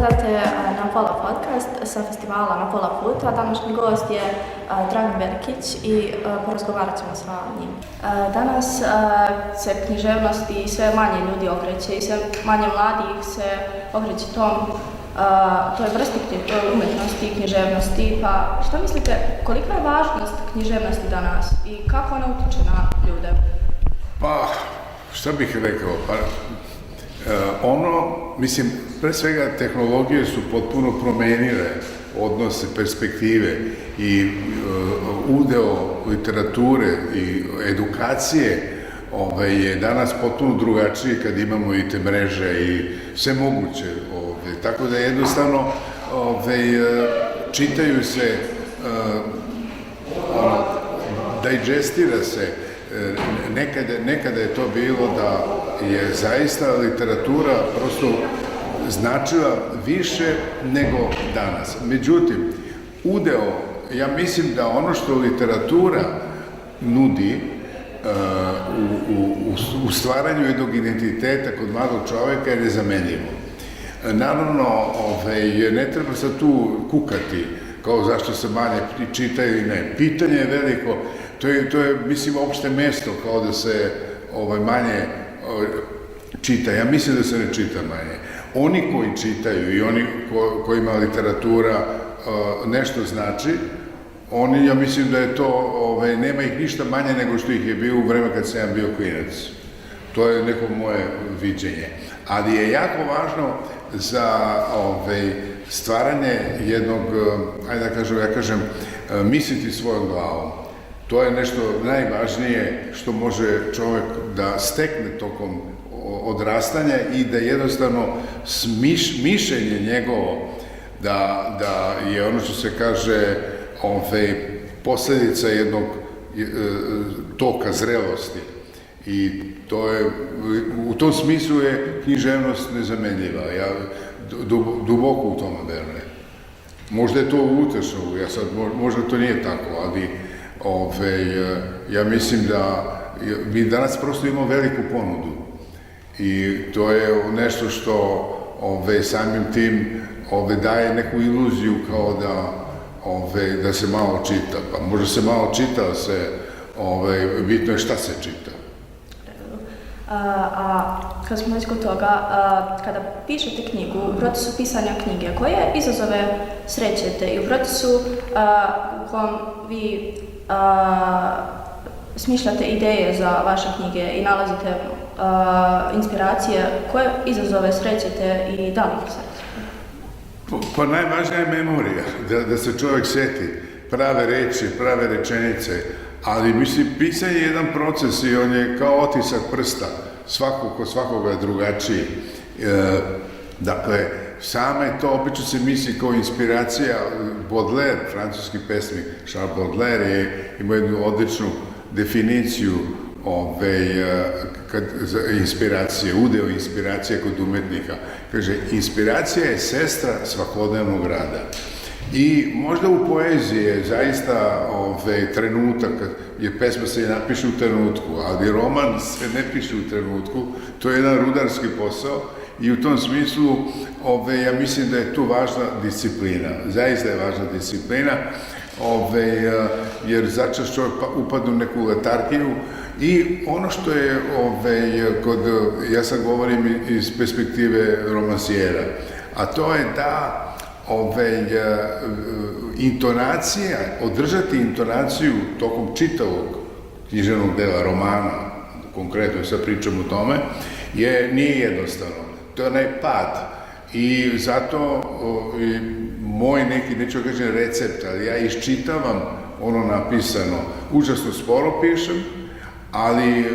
gledate Na pola podcast sa festivala Na pola puta. Današnji gost je Dragan Berkić i porazgovarat ćemo sa njim. Danas se književnosti sve manje ljudi okreće i sve manje mladih se okreće toj vrsti umetnosti i književnosti. Pa šta mislite, kolika je važnost književnosti danas i kako ona utiče na ljude? Pa, šta bih rekao? Pa, mislim, pre svega tehnologije su potpuno promenile odnose, perspektive i udeo literature i edukacije je danas potpuno drugačiji kad imamo i te mreže i sve moguće. Tako da jednostavno čitaju se, digestira se. Nekada je to bilo da je zaista literatura prosto značila više nego danas. Međutim, udeo, ja mislim da ono što literatura nudi u stvaranju jednog identiteta kod mladog čoveka je nezamenljivo. Naravno, ne treba sad tu kukati kao zašto se manje čita ili ne. Pitanje je veliko, to je, mislim, opšte mesto kao da se manje čita. Ja mislim da se ne čita manje. Oni koji čitaju i oni kojima literatura nešto znači, ja mislim da je to, nema ih ništa manje nego što ih je bio u vreme kad sam ja bio klinac. To je neko moje viđenje. Ali je jako važno za stvaranje jednog, ajde da kažem, misliti svojom glavom. To je nešto najvažnije što može čovjek da stekne tokom odrastanja i da jednostavno mišljenje njegovo, da je ono što se kaže posljedica jednog toka zrelosti. I to je, u tom smislu je književnost nezamenljiva. Ja duboko u tome verujem. Možda je to utešno, možda to nije tako, ali ja mislim da mi danas prosto imamo veliku ponudu i to je nešto što samim tim daje neku iluziju kao da se malo čita. Pa možda se malo čita, bitno je šta se čita. A kad smo već kod toga, kada pišete knjigu, u procesu pisanja knjige, koje izazove srećete i u procesu u kojem vi smišljate ideje za vaše knjige i nalazite inspiracije, koje izazove srećete i da li ih srećete? Pa najvažnija je memorija, da se čovjek sjeti prave reči, prave rečenice, ali mislim, pisanje je jedan proces i on je kao otisak prsta, kod svakoga je drugačiji. Dakle, same to obično se misli kao inspiracija. Baudelaire, francuski pesnik Charles Baudelaire, ima jednu odličnu definiciju inspiracije, udeo inspiracije kod umetnika. Kaže, inspiracija je sestra svakodnevnog rada. I možda u poeziji je zaista trenutak, jer pesma se napiše u trenutku, ali roman se ne piše u trenutku, to je jedan rudarski posao i u tom smislu ja mislim da je tu važna disciplina, zaista je važna disciplina, jer začas čovjek upadne u neku letargiju i ono što je, ja sad govorim iz perspektive romansijera, a to je da intonacija, održati intonaciju tokom čitavog književnog dela, romana, konkretno sad pričam o tome, nije jednostavno. To je onaj pad i zato moj neki, neću kažem recept, ali ja iščitavam ono napisano, užasno sporo pišem, ali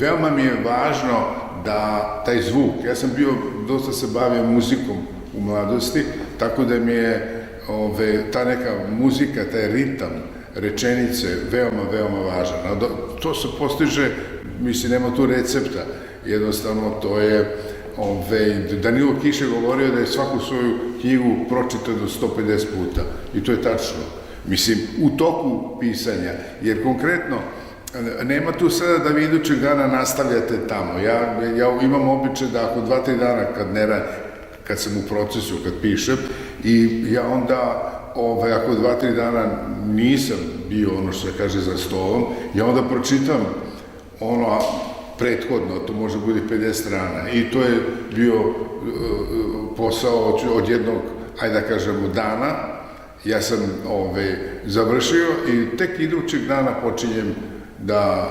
veoma mi je važno da taj zvuk, ja sam dosta se bavio muzikom u mladosti, tako da mi je ta neka muzika, taj ritam, rečenice veoma, veoma važan. To se postiže, mislim, nema tu recepta, jednostavno to je, Danilo Kiš je govorio da je svaku svoju knjigu pročitao do 150 puta i to je tačno. Mislim, u toku pisanja, jer konkretno, nema tu sada da vi idućeg dana nastavljate tamo. Ja imam običaj da ako 2-3 dana kad sam u procesu, kad pišem, i ja onda, ako 2-3 dana nisam bio ono što se kaže za stolom, ja onda pročitam ono prethodno, to može biti 50 strana, i to je bio posao od jednog, ajde da kažemo, dana. Ja sam završio i tek idućeg dana počinjem da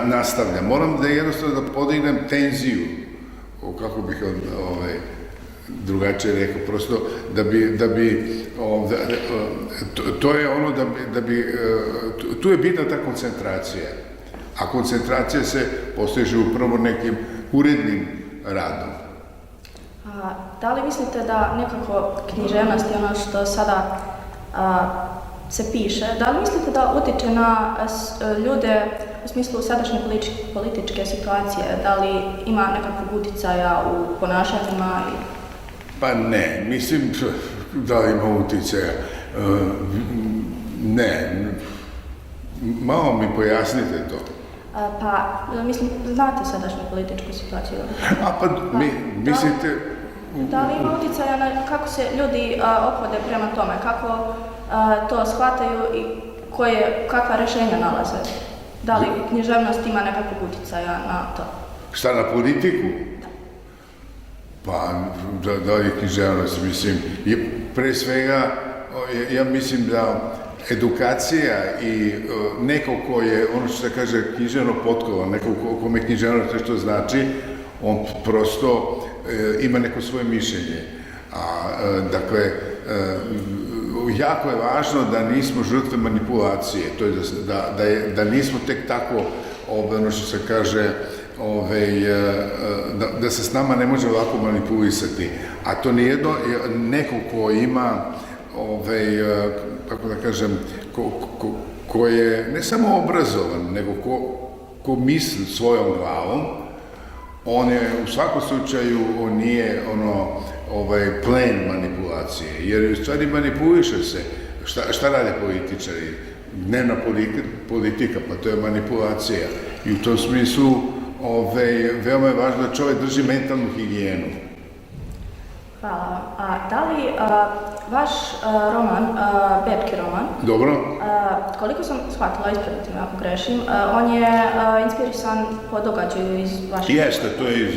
nastavljam. Moram da jednostavno da podignem tenziju, kako bih drugačije rekao, prosto da bi to je ono da bi, tu je bitna ta koncentracija, a koncentracija se postiže upravo nekim urednim radom. Da li mislite da nekako književnost i ono što sada se piše, da li mislite da utiče na ljude u smislu sadašnje političke situacije, da li ima nekakvog uticaja u ponašanjima? Pa ne, mislim da li ima uticaja. Ne, malo mi pojasnite to. Pa, mislim, znate sadašnju političku situaciju? Mislite... Da li ima uticaja na kako se ljudi ophode prema tome, kako to shvataju i kakva rješenja nalaze? Da li književnost ima nekakvog uticaja na to? Šta, na politiku? Da. Pa, da li je književnost, mislim, pre svega, ja mislim da edukacija i neko ko je, ono što se kaže, književno potkovan, neko kome književnost nešto znači, on prosto ima neko svoje mišljenje. Dakle, jako je važno da nismo žrtve manipulacije, to je da nismo tek tako, ono što se kaže, da se s nama ne može lako manipulisati. A to nijedno, neko ko ima, kako da kažem, ko je ne samo obrazovan, nego ko misli svojom glavom, on je u svakom slučaju, on nije plen manipulacije, jer u stvari manipuliše se. Šta rade političari? Dnevna politika, pa to je manipulacija. I u tom smislu veoma je važno da čovjek drži mentalnu higijenu. Hvala. A da li vaš roman, Bepki roman, dobro, koliko sam shvatila, ispravite me ako grešim, on je inspirisan po događaju iz vašeg... Jeste, to je iz...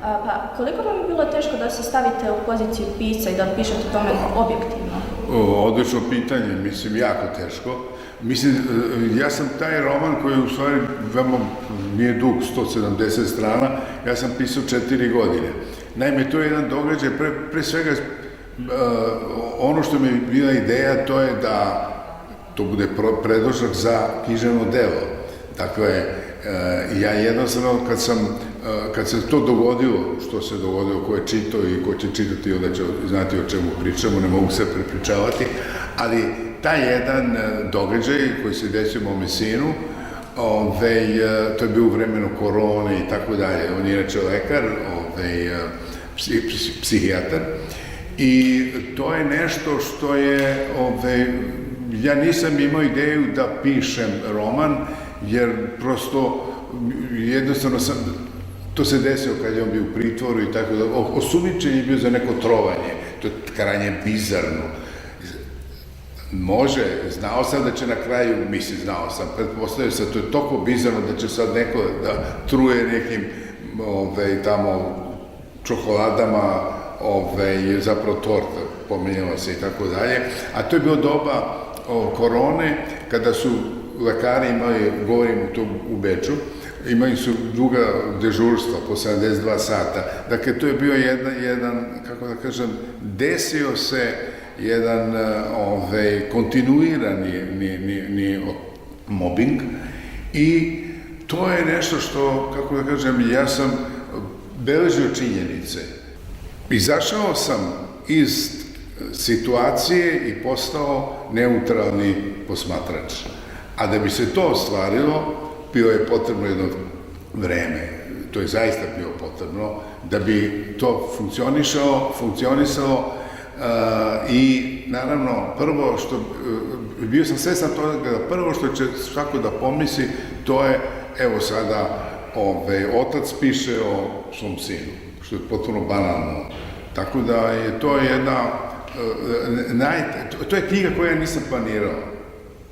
Pa koliko vam je bilo teško da se stavite u poziciju pisca i da pišete tome objektivno? Odlično pitanje, mislim, jako teško. Mislim, ja sam taj roman koji u stvari veoma nije dug, 170 strana, ja sam pisao 4 godine. Naime, to je jedan događaj, pre svega ono što mi je bila ideja, to je da to bude predložak za književno delo. Dakle, ja jednostavno kad se to dogodilo, što se dogodilo, ko je čitao i ko će čitati, onda će znati o čemu pričamo, ne mogu se prepričavati, ali taj jedan događaj koji se desio u mome sinu, to je bio u vremenu korone i tako dalje. On je inače lekar, psihijatar, i to je nešto što je, ja nisam imao ideju da pišem roman, jer prosto jednostavno to se desilo kad je on bio u pritvoru i tako da, osumnjičen je bio za neko trovanje, to je krajnje bizarno. Može, znao sam da će na kraju, znao sam, pretpostavio sam, to je toliko bizarno da će sad neko da truje nekim tamo čokoladama, zapravo torta, pomenjala se i tako dalje, a to je bilo doba korone, kada su lekari imali, govorim to u Beču, imali su duga dežurstva po 72 sata. Dakle, to je bio jedan, kako da kažem, desio se jedan kontinuirani mobbing i to je nešto što, kako da kažem, ja sam beležio činjenice. Izašao sam iz situacije i postao neutralni posmatrač. A da bi se to ostvarilo, bilo je potrebno jedno vreme. To je zaista bilo potrebno da bi to funkcionisalo i naravno prvo što, bio sam svestan toga da prvo što će svako da pomisli, to je, evo sada, otac piše o svom sinu, što je potpuno banalno. Tako da je to jedna, to je knjiga koju ja nisam planirao.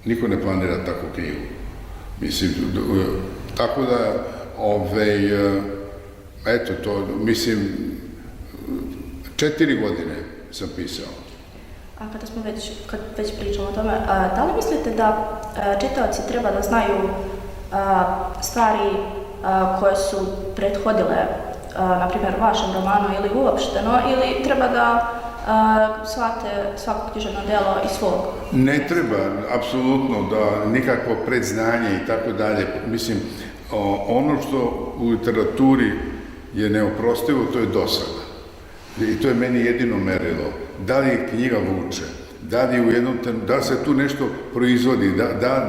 Niko ne planira takvu knjigu. Mislim, tako da, eto to, mislim, 4 godine sam pisao. A kad već pričamo o tome, da li mislite da čitaoci treba da znaju stvari koje su prethodile, na primjer, vašem romanu ili uopšteno, ili treba da shvate svako književno delo iz svog? Ne treba, apsolutno, da nikakvo predznanje i tako dalje. Mislim, ono što u literaturi je neoprostivo, to je dosada. I to je meni jedino merilo. Da li knjiga vuče, da li se tu nešto proizvodi,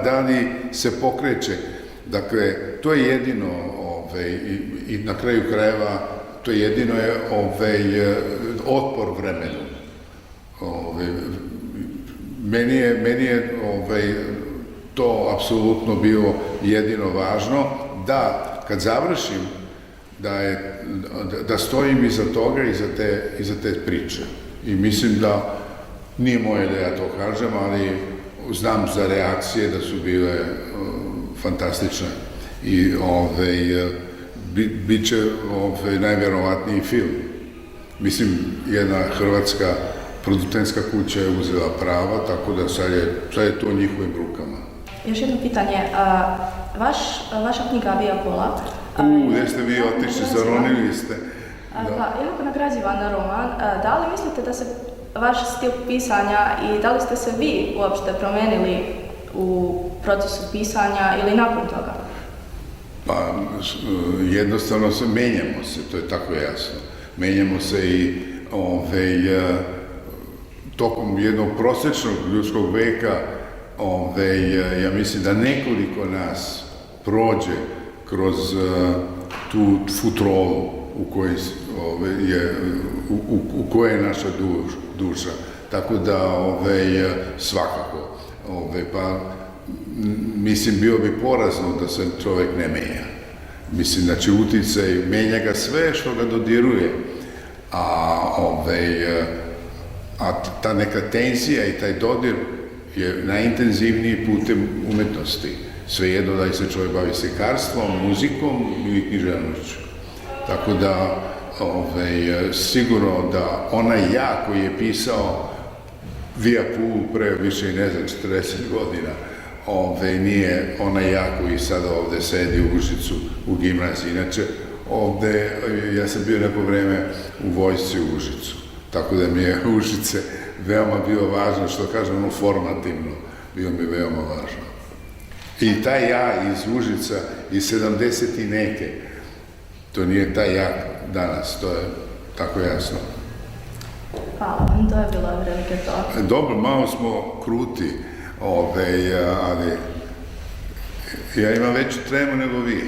da li se pokreće. Dakle, to je jedino, i na kraju krajeva, to je jedino otpor vremenu. Meni je to apsolutno bilo jedino važno, da kad završim, da stojim iza toga, iza te priče. I mislim da, nije moje da ja to kažem, ali znam za reakcije da su bile fantastične i bit će najvjerovatniji film. Mislim, jedna hrvatska producentska kuća je uzela prava, tako da sad je to u njihovim rukama. Još jedno pitanje, vaša knjiga Via Pola. Gdje ste vi otišli, zaronili ste. Jako nagrađivan roman. Da li mislite da se vaš stil pisanja i da li ste se vi uopšte promenili u procesu pisanja ili nakon toga? Pa, jednostavno menjamo se, to je tako jasno. Menjamo se i tokom jednog prosječnog ljudskog veka, ja mislim da nekoliko nas prođe kroz tu futrolu u kojoj je naša duša. Tako da, svakako, pa, mislim, bio bi porazno da se čovjek ne menja. Mislim, znači, uticaj, menja ga sve što ga dodiruje, a ta neka tenzija i taj dodir je najintenzivniji putem umetnosti. Svejedno da se čovjek bavi slikarstvom, muzikom ili književnošću. Tako da, sigurno da onaj ja koji je pisao Via Pulu pre više i ne znam 40 godina, nije onaj ja koji sada ovde sedi u Užicu u gimnaziji. Inače, ovde, ja sam bio neko vreme u vojsci u Užicu, tako da mi je Užice veoma bio važno, što kažem, formativno, bio mi veoma važno. I taj ja iz Užica, iz 70 i neke, to nije taj ja danas, to je tako jasno. Hvala vam, to je bilo velike to. Dobro, malo smo kruti, ali ja imam veću tremu nego vi.